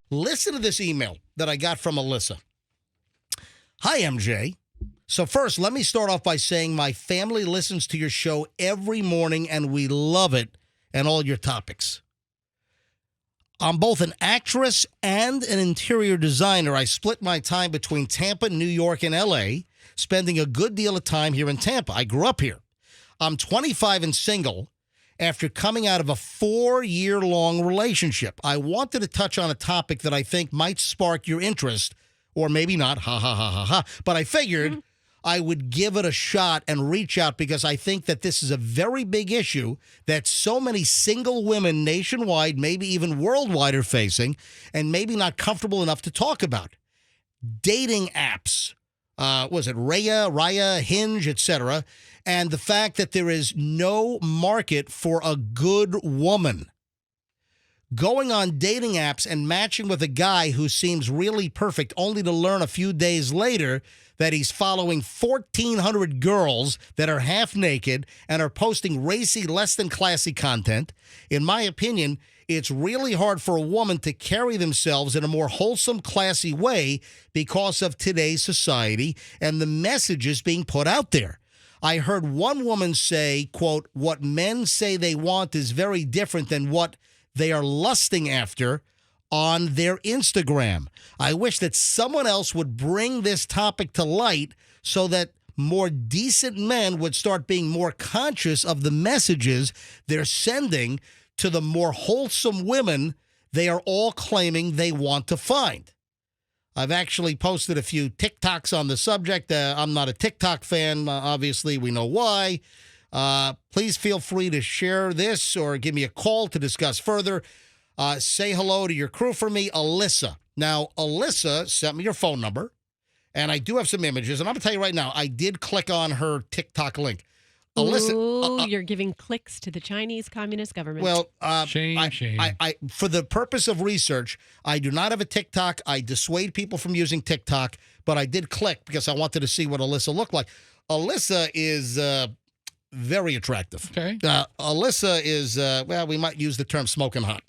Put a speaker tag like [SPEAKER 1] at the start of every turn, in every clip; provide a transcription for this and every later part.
[SPEAKER 1] Listen to this email that I got from Alyssa. Hi, MJ. So first, let me start off by saying my family listens to your show every morning, and we love it and all your topics. I'm both an actress and an interior designer. I split my time between Tampa, New York, and L.A., spending a good deal of time here in Tampa. I grew up here. I'm 25 and single after coming out of a 4-year-long relationship. I wanted to touch on a topic that I think might spark your interest, or maybe not, ha, ha, ha, ha, ha. But I figured I would give it a shot and reach out because I think that this is a very big issue that so many single women nationwide, maybe even worldwide, are facing and maybe not comfortable enough to talk about. Dating apps, was it Raya, Hinge, etc., and the fact that there is no market for a good woman. Going on dating apps and matching with a guy who seems really perfect only to learn a few days later that he's following 1,400 girls that are half naked and are posting racy, less than classy content. In my opinion, it's really hard for a woman to carry themselves in a more wholesome, classy way because of today's society and the messages being put out there. I heard one woman say, quote, what men say they want is very different than what they are lusting after on their Instagram. I wish that someone else would bring this topic to light so that more decent men would start being more conscious of the messages they're sending to the more wholesome women they are all claiming they want to find. I've actually posted a few TikToks on the subject. I'm not a TikTok fan. Obviously, we know why. Please feel free to share this or give me a call to discuss further. Say hello to your crew for me, Alyssa. Now, Alyssa sent me your phone number, and I do have some images. And I'm going to tell you right now, I did click on her TikTok link. Alyssa,
[SPEAKER 2] ooh, you're giving clicks to the Chinese Communist government.
[SPEAKER 1] Well,
[SPEAKER 3] shame.
[SPEAKER 1] I, for the purpose of research, I do not have a TikTok. I dissuade people from using TikTok, but I did click because I wanted to see what Alyssa looked like. Alyssa is very attractive.
[SPEAKER 3] Okay.
[SPEAKER 1] Alyssa is, well, we might use the term smoking hot.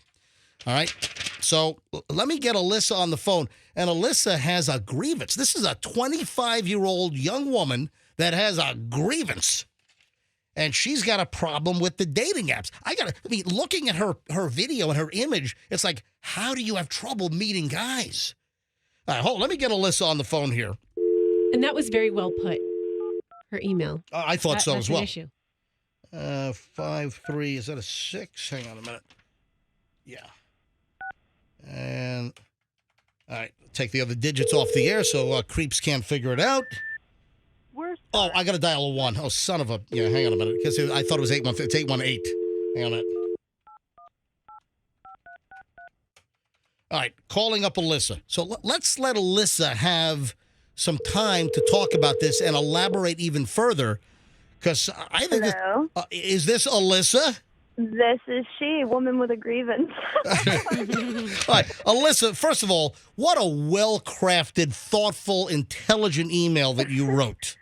[SPEAKER 1] All right. So let me get Alyssa on the phone. And Alyssa has a grievance. This is a 25-year-old young woman that has a grievance. And she's got a problem with the dating apps. I mean, looking at her video and her image, it's like, how do you have trouble meeting guys? All right, hold on, let me get Alyssa on the phone here.
[SPEAKER 2] And that was very well put. Her email.
[SPEAKER 1] I thought so as well.
[SPEAKER 2] That's an issue.
[SPEAKER 1] 5-3, is that a 6? Hang on a minute. Yeah. And, all right, take the other digits off the air so creeps can't figure it out. Oh, I got to dial a 1. Oh, son of a... Yeah, hang on a minute, because I thought it was 815. It's 818. Hang on a minute. All right, calling up Alyssa. So let's let Alyssa have some time to talk about this and elaborate even further, because I think...
[SPEAKER 4] Hello?
[SPEAKER 1] Is this Alyssa?
[SPEAKER 4] This is she, woman with a grievance.
[SPEAKER 1] All right, Alyssa, first of all, what a well-crafted, thoughtful, intelligent email that you wrote.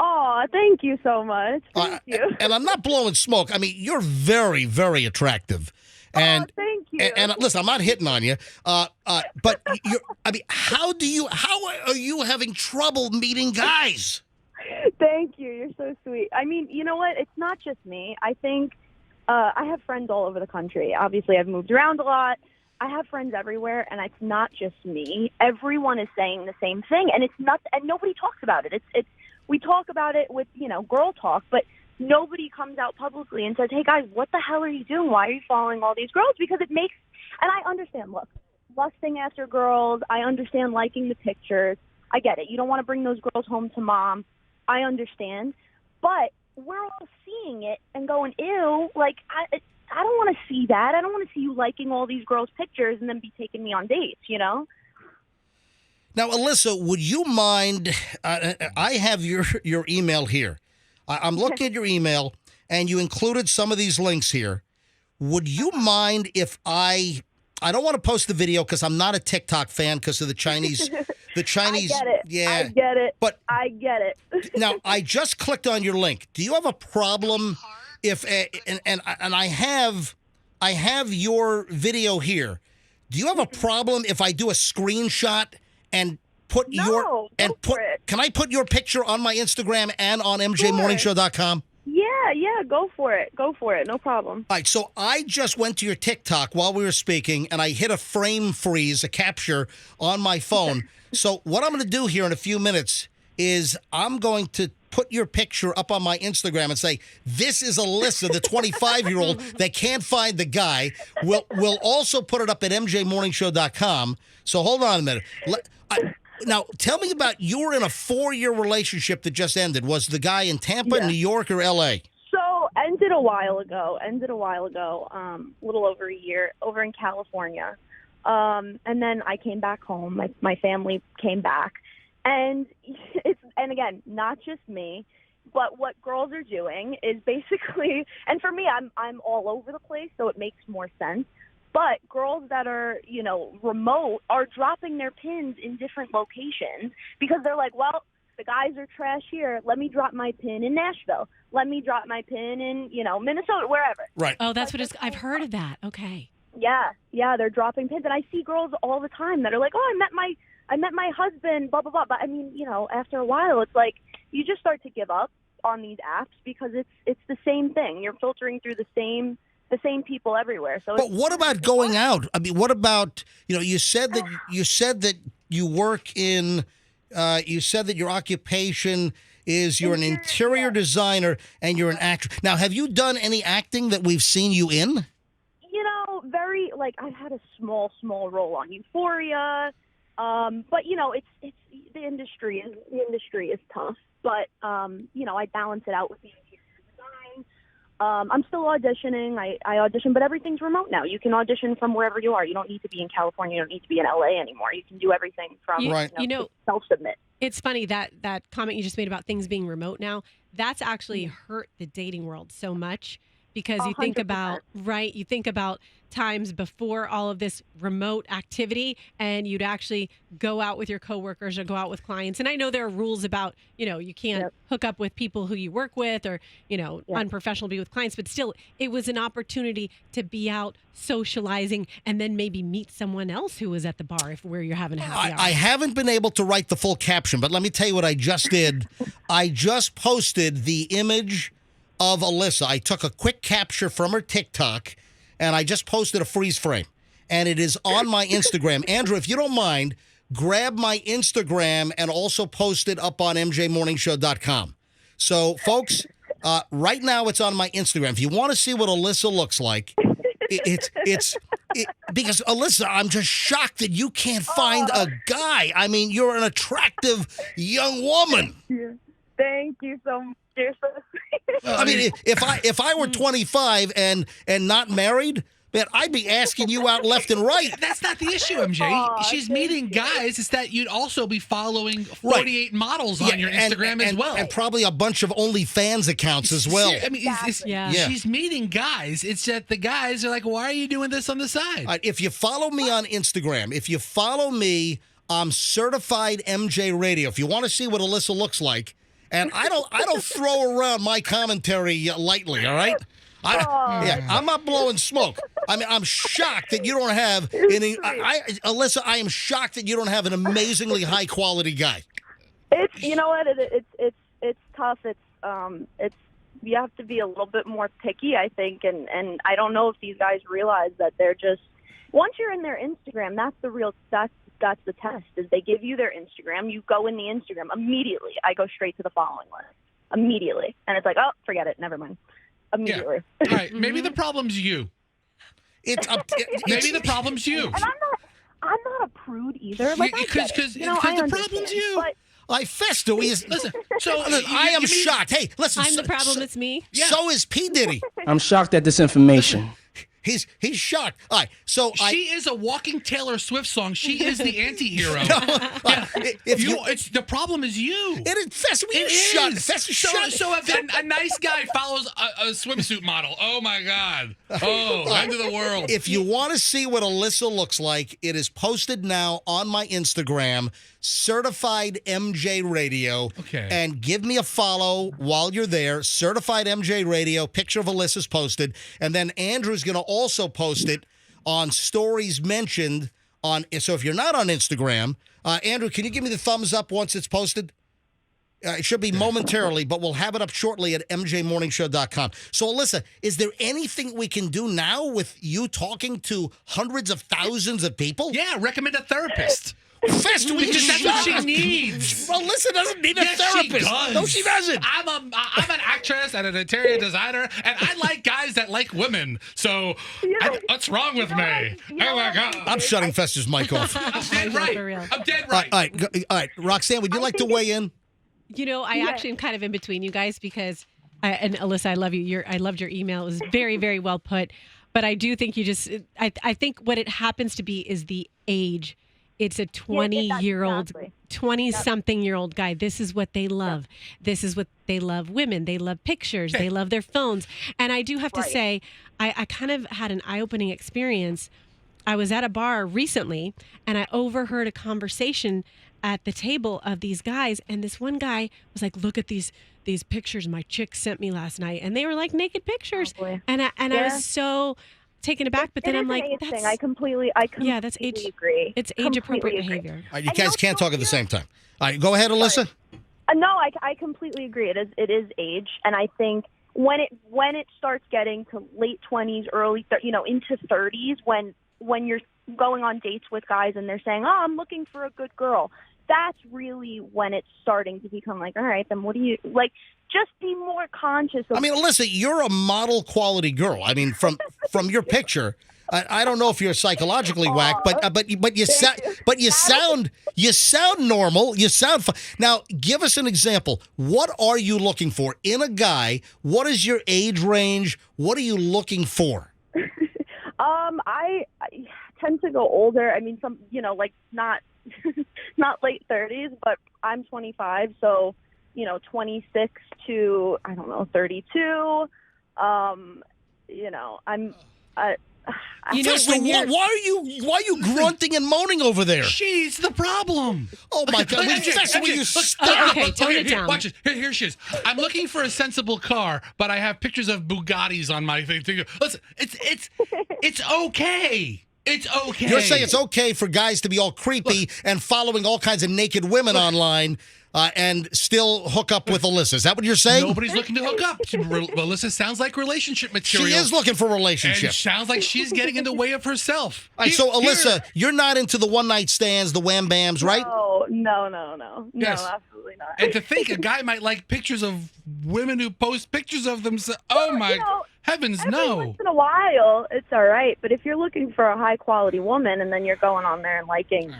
[SPEAKER 4] Oh, thank you so much. Thank you.
[SPEAKER 1] And I'm not blowing smoke. I mean, you're very, very attractive. And,
[SPEAKER 4] thank you.
[SPEAKER 1] And listen, I'm not hitting on you. But how are you having trouble meeting guys?
[SPEAKER 4] Thank you. You're so sweet. I mean, you know what? It's not just me. I think I have friends all over the country. Obviously, I've moved around a lot. I have friends everywhere, and it's not just me. Everyone is saying the same thing, and it's not. And nobody talks about it. It's we talk about it with girl talk, but nobody comes out publicly and says, "Hey guys, what the hell are you doing? Why are you following all these girls?" Because it makes. And I understand. Look, lusting after girls. I understand liking the pictures. I get it. You don't want to bring those girls home to mom. I understand, but we're all seeing it and going, ew, like, I don't want to see that. I don't want to see you liking all these girls' pictures and then be taking me on dates, Now,
[SPEAKER 1] Alyssa, would you mind, I have your email here. I'm looking at your email, and you included some of these links here. Would you mind if I don't want to post the video because I'm not a TikTok fan because of the Chinese. The Chinese,
[SPEAKER 4] I get it.
[SPEAKER 1] Yeah,
[SPEAKER 4] I get it.
[SPEAKER 1] But
[SPEAKER 4] I get it.
[SPEAKER 1] Now, I just clicked on your link. Do you have a problem if and I have your video here? Do you have a problem if I do a screenshot and put
[SPEAKER 4] No, go for it.
[SPEAKER 1] Can I put your picture on my Instagram and on MJMorningshow.com?
[SPEAKER 4] Yeah, go for it. Go for it. No problem.
[SPEAKER 1] All right, so I just went to your TikTok while we were speaking, and I hit a frame freeze, a capture on my phone. So what I'm going to do here in a few minutes is I'm going to put your picture up on my Instagram and say, this is Alyssa, the 25-year-old that can't find the guy. We'll also put it up at MJMorningshow.com. So hold on a minute. Now, tell me about, you were in a 4-year relationship that just ended. Was the guy in Tampa, New York, or L.A.?
[SPEAKER 4] So ended a while ago, a little over a year, over in California. And then I came back home. My family came back. And again, not just me, but what girls are doing is basically, and for me, I'm all over the place, so it makes more sense. But girls that are, remote are dropping their pins in different locations because they're like, well, the guys are trash here. Let me drop my pin in Nashville. Let me drop my pin in, Minnesota, wherever.
[SPEAKER 1] Right.
[SPEAKER 2] Oh, that's what I've heard of that. Okay.
[SPEAKER 4] Yeah, they're dropping pins. And I see girls all the time that are like, oh, I met my husband, blah, blah, blah. But I mean, after a while, it's like you just start to give up on these apps because it's the same thing. You're filtering through the same people everywhere. So,
[SPEAKER 1] but what about going out? I mean, what about, you said that you work in, you said that your occupation is you're an interior designer and you're an actor. Now, have you done any acting that we've seen you in?
[SPEAKER 4] Very, I've had a small role on Euphoria. But it's the industry is tough. But I balance it out with the interior design. I'm still auditioning. I audition, but everything's remote now. You can audition from wherever you are. You don't need to be in California. You don't need to be in LA anymore. You can do everything from self-submit.
[SPEAKER 2] It's funny that comment you just made about things being remote now. That's actually hurt the dating world so much. Because you think
[SPEAKER 4] 100%.
[SPEAKER 2] You think about times before all of this remote activity and you'd actually go out with your coworkers or go out with clients. And I know there are rules about, you can't hook up with people who you work with or, unprofessional be with clients, but still it was an opportunity to be out socializing and then maybe meet someone else who was at the bar where you're having a happy hour.
[SPEAKER 1] I haven't been able to write the full caption, but let me tell you what I just did. I just posted the image of Alyssa. I took a quick capture from her TikTok, and I just posted a freeze frame. And it is on my Instagram. Andrew, if you don't mind, grab my Instagram and also post it up on MJMorningshow.com. So, folks, right now it's on my Instagram. If you want to see what Alyssa looks like, it's because, Alyssa, I'm just shocked that you can't find a guy. I mean, you're an attractive young woman.
[SPEAKER 4] Thank you so much. You're so sweet.
[SPEAKER 1] I mean, if I were 25 and not married, man, I'd be asking you out left and right.
[SPEAKER 3] That's not the issue, MJ. She's meeting guys. It's that you'd also be following 48 models on your Instagram as well.
[SPEAKER 1] And probably a bunch of OnlyFans accounts as well.
[SPEAKER 3] I mean, she's meeting guys. It's that the guys are like, why are you doing this on the side?
[SPEAKER 1] If you follow me on Instagram, if you follow me, I'm Certified MJ Radio. If you want to see what Alyssa looks like, and I don't throw around my commentary lightly, all right? I'm not blowing smoke. I mean, I'm shocked that you don't have any. Alyssa, I am shocked that you don't have an amazingly high quality guy.
[SPEAKER 4] It's it's tough. It's you have to be a little bit more picky, I think, and I don't know if these guys realize that they're just once you're in their Instagram, that's the test. Is they give you their Instagram, you go in the Instagram immediately. I go straight to the following list immediately, and it's like, oh, forget it, never mind. Immediately.
[SPEAKER 3] Yeah. All right, maybe the problem's you. Maybe the problem's you.
[SPEAKER 4] And I'm not a prude either.
[SPEAKER 3] Because the problem's you.
[SPEAKER 1] I fester.
[SPEAKER 3] Listen, so
[SPEAKER 1] I am shocked. Hey, listen.
[SPEAKER 2] I'm the problem. It's me.
[SPEAKER 3] Yeah.
[SPEAKER 1] So is P. Diddy.
[SPEAKER 5] I'm shocked at this information.
[SPEAKER 1] He's shocked. All right, so
[SPEAKER 3] she is a walking Taylor Swift song. She is the anti-hero. The problem is you.
[SPEAKER 1] Fester,
[SPEAKER 3] So if a nice guy follows a swimsuit model, oh my God, end of the world.
[SPEAKER 1] If you want to see what Alyssa looks like, it is posted now on my Instagram, Certified MJ Radio.
[SPEAKER 3] Okay.
[SPEAKER 1] And give me a follow while you're there. Certified MJ Radio. Picture of Alyssa's posted. And then Andrew's going to also post it on stories mentioned on. So if you're not on Instagram, Andrew, can you give me the thumbs up once it's posted? It should be momentarily, but we'll have it up shortly at mjmorningshow.com. So, Alyssa, is there anything we can do now with you talking to hundreds of thousands of people?
[SPEAKER 3] Yeah, recommend a therapist.
[SPEAKER 1] Fester,
[SPEAKER 3] Because that's what she needs.
[SPEAKER 1] Alyssa doesn't need a
[SPEAKER 3] Yes,
[SPEAKER 1] therapist.
[SPEAKER 3] she does.
[SPEAKER 1] No, she doesn't.
[SPEAKER 3] I'm an actress and an interior designer, and I like guys that like women. So what's wrong with me? Oh my God!
[SPEAKER 1] I'm shutting Fester's mic off.
[SPEAKER 3] I'm dead right.
[SPEAKER 2] For real.
[SPEAKER 3] I'm dead
[SPEAKER 1] All
[SPEAKER 3] right.
[SPEAKER 1] right, all right. Roxanne, would you like to weigh in?
[SPEAKER 2] You know, I actually am kind of in between you guys because, and Alyssa, I love you. I loved your email. It was very, very well put. But I do think I think what it happens to be is the age. It's a 20-year-old, 20-something-year-old guy. This is what they love. This is what they love. Women, they love pictures. They love their phones. And I do have to say, I kind of had an eye-opening experience. I was at a bar recently, and I overheard a conversation at the table of these guys, and this one guy was like, "Look at these pictures my chick sent me last night," and they were like naked pictures, and I was so taken aback. But then I'm like, "That's
[SPEAKER 4] I completely
[SPEAKER 2] that's age.
[SPEAKER 4] agree.
[SPEAKER 2] It's age appropriate
[SPEAKER 4] Completely agree.
[SPEAKER 2] behavior."
[SPEAKER 1] All right, you guys can't talk at the same time. All right, go ahead, Alyssa.
[SPEAKER 4] No, I completely agree. It is age, and I think when it starts getting to late 20s, early into 30s, when you're going on dates with guys and they're saying, "Oh, I'm looking for a good girl." That's really when it's starting to become like, all right, then what do you like? Just be more conscious of.
[SPEAKER 1] I mean, Alyssa, you're a model quality girl. I mean, from your picture, I don't know if you're psychologically whack, but you sound normal. You sound fun. Now, give us an example. What are you looking for in a guy? What is your age range? What are you looking for?
[SPEAKER 4] I tend to go older. I mean, some like not late 30s, but I'm 25, so 26 to 32. I'm
[SPEAKER 1] Fester, why are you grunting and moaning over there?
[SPEAKER 3] She's the problem.
[SPEAKER 1] Oh my God! Fester, will you
[SPEAKER 2] stop? Okay, tone it down.
[SPEAKER 3] Watch it. Here she is. I'm looking for a sensible car, but I have pictures of Bugattis on my thing. Listen, it's okay. It's okay.
[SPEAKER 1] You're saying it's okay for guys to be all creepy and following all kinds of naked women online and still hook up with Alyssa. Is that what you're saying?
[SPEAKER 3] Nobody's looking to hook up. Alyssa sounds like relationship material.
[SPEAKER 1] She is looking for relationship.
[SPEAKER 3] And sounds like she's getting in the way of herself.
[SPEAKER 1] All right, so Alyssa, you're not into the one-night stands, the wham-bams, right?
[SPEAKER 4] No.
[SPEAKER 3] Yes.
[SPEAKER 4] No, absolutely not.
[SPEAKER 3] And to think a guy might like pictures of women who post pictures of themselves. Oh, my heavens, no.
[SPEAKER 4] Once in a while, it's all right. But if you're looking for a high-quality woman and then you're going on there and liking,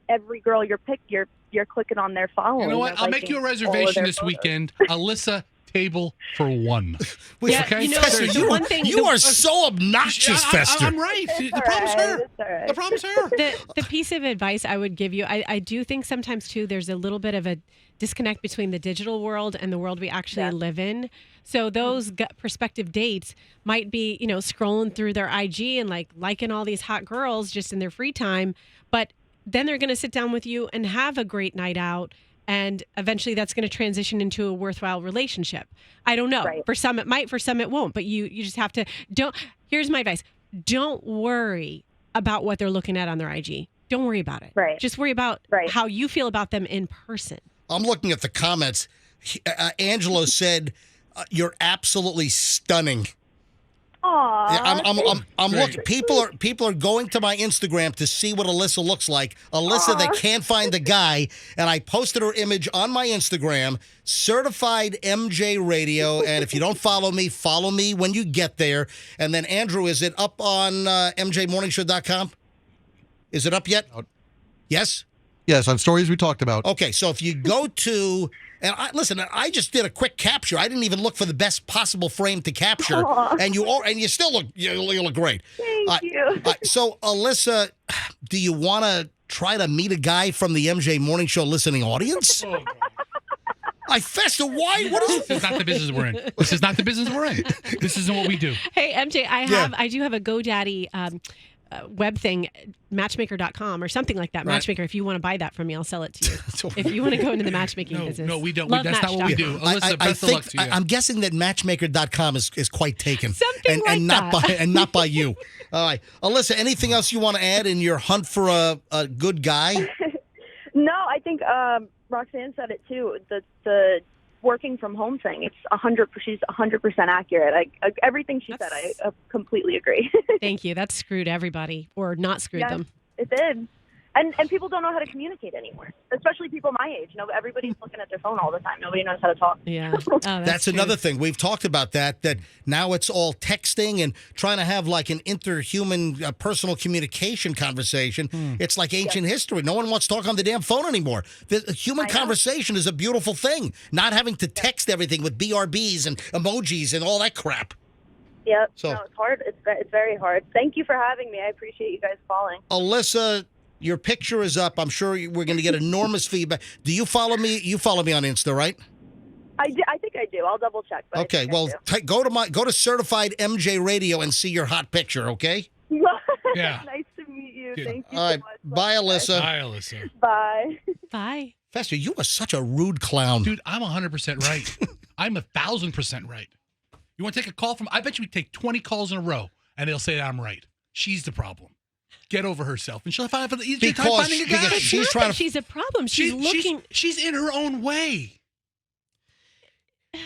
[SPEAKER 4] every girl you're clicking on their following.
[SPEAKER 3] You know what? I'll make you a reservation this weekend. Alyssa, table for one.
[SPEAKER 1] Okay? Fester, you are so obnoxious, Fester.
[SPEAKER 3] I'm right. The problem's her.
[SPEAKER 4] Right.
[SPEAKER 3] The problem's her.
[SPEAKER 2] The piece of advice I would give you, I do think sometimes too there's a little bit of a disconnect between the digital world and the world we actually live in. So those prospective dates might be, scrolling through their IG and liking all these hot girls just in their free time, but then they're going to sit down with you and have a great night out. And eventually that's going to transition into a worthwhile relationship. I don't know. Right. For some it might, for some it won't. But you just have to here's my advice. Don't worry about what they're looking at on their IG. Don't worry about it.
[SPEAKER 4] Right.
[SPEAKER 2] Just worry about how you feel about them in person.
[SPEAKER 1] I'm looking at the comments. Angelo said, "You're absolutely stunning."
[SPEAKER 4] Aww.
[SPEAKER 1] I'm looking. People are going to my Instagram to see what Alyssa looks like. Alyssa, they can't find the guy, and I posted her image on my Instagram. Certified MJ Radio, and if you don't follow me when you get there. And then Andrew, is it up on MJMorningshow.com? Is it up yet? Yes.
[SPEAKER 6] Yes, on stories we talked about.
[SPEAKER 1] Okay, so if you go to. And I just did a quick capture. I didn't even look for the best possible frame to capture.
[SPEAKER 4] Aww.
[SPEAKER 1] And you still look great.
[SPEAKER 4] Thank you.
[SPEAKER 1] So, Alyssa, do you want to try to meet a guy from the MJ Morning Show listening audience? Fester, why? What is
[SPEAKER 3] This is not the business we're in. This isn't what we do.
[SPEAKER 2] Hey, MJ, I do have a GoDaddy web thing, matchmaker.com or something like that.
[SPEAKER 1] Right.
[SPEAKER 2] Matchmaker, if you want to buy that from me, I'll sell it to you. If you want to go into the matchmaking business.
[SPEAKER 3] No, we don't.
[SPEAKER 2] Love
[SPEAKER 3] That's not what we do. Alyssa, best of luck to you.
[SPEAKER 1] I'm guessing that matchmaker.com is quite taken.
[SPEAKER 2] Something like
[SPEAKER 1] and not
[SPEAKER 2] that.
[SPEAKER 1] by not by you. All right. Alyssa, anything else you want to add in your hunt for a good guy?
[SPEAKER 4] No, I think Roxanne said it too. The working from home thing. It's 100%. She's 100% accurate. Everything she said, I completely agree.
[SPEAKER 2] Thank you. That screwed everybody, or not screwed
[SPEAKER 4] Yes,
[SPEAKER 2] them.
[SPEAKER 4] it did. And people don't know how to communicate anymore, especially people my age. Everybody's looking at their phone all the time. Nobody knows how to talk.
[SPEAKER 2] Yeah. Oh,
[SPEAKER 1] That's
[SPEAKER 2] true.
[SPEAKER 1] another thing. We've talked about that now it's all texting and trying to have like an interhuman personal communication conversation. It's like ancient history. No one wants to talk on the damn phone anymore. The human conversation is a beautiful thing. Not having to text everything with BRBs and emojis and all that crap.
[SPEAKER 4] Yep.
[SPEAKER 1] So-
[SPEAKER 4] No, it's hard. It's very hard. Thank you for having me. I appreciate you guys calling.
[SPEAKER 1] Alyssa, your picture is up. I'm sure we're going to get enormous feedback. Do you follow me? You follow me on Insta, right?
[SPEAKER 4] I think I do. I'll double check. But
[SPEAKER 1] Okay. Well, go to Certified MJ Radio and see your hot picture. Okay.
[SPEAKER 3] Yeah.
[SPEAKER 4] Nice to meet you.
[SPEAKER 3] Yeah.
[SPEAKER 4] Thank you
[SPEAKER 1] All right.
[SPEAKER 4] so much.
[SPEAKER 1] Bye, Alyssa.
[SPEAKER 3] Hi, Alyssa.
[SPEAKER 4] Bye.
[SPEAKER 2] Bye.
[SPEAKER 1] Fester, you are such a rude clown.
[SPEAKER 3] Dude, I'm 100% right. I'm 1,000% right. You want to take a call from? I bet you we take 20 calls in a row, and they'll say I'm right. She's the problem. Get over herself, and she'll have an easier time finding a guy.
[SPEAKER 1] because
[SPEAKER 2] It's
[SPEAKER 1] she's
[SPEAKER 2] not
[SPEAKER 1] trying
[SPEAKER 2] that
[SPEAKER 1] to.
[SPEAKER 2] she's a problem. She's looking.
[SPEAKER 3] She's in her own way.
[SPEAKER 2] I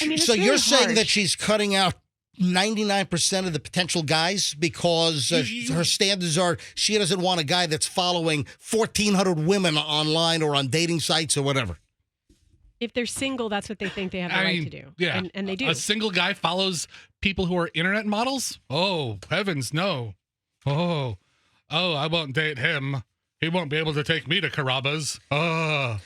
[SPEAKER 2] mean, it's
[SPEAKER 1] So
[SPEAKER 2] very
[SPEAKER 1] you're saying
[SPEAKER 2] harsh.
[SPEAKER 1] that she's cutting out 99% of the potential guys because her standards are she doesn't want a guy that's following 1,400 women online or on dating sites or whatever.
[SPEAKER 2] If they're single, that's what they think they have the right to do.
[SPEAKER 3] Yeah,
[SPEAKER 2] And they do.
[SPEAKER 3] A single guy follows people who are internet models? Oh, heavens, no. Oh, I won't date him. He won't be able to take me to Carrabba's. Oh.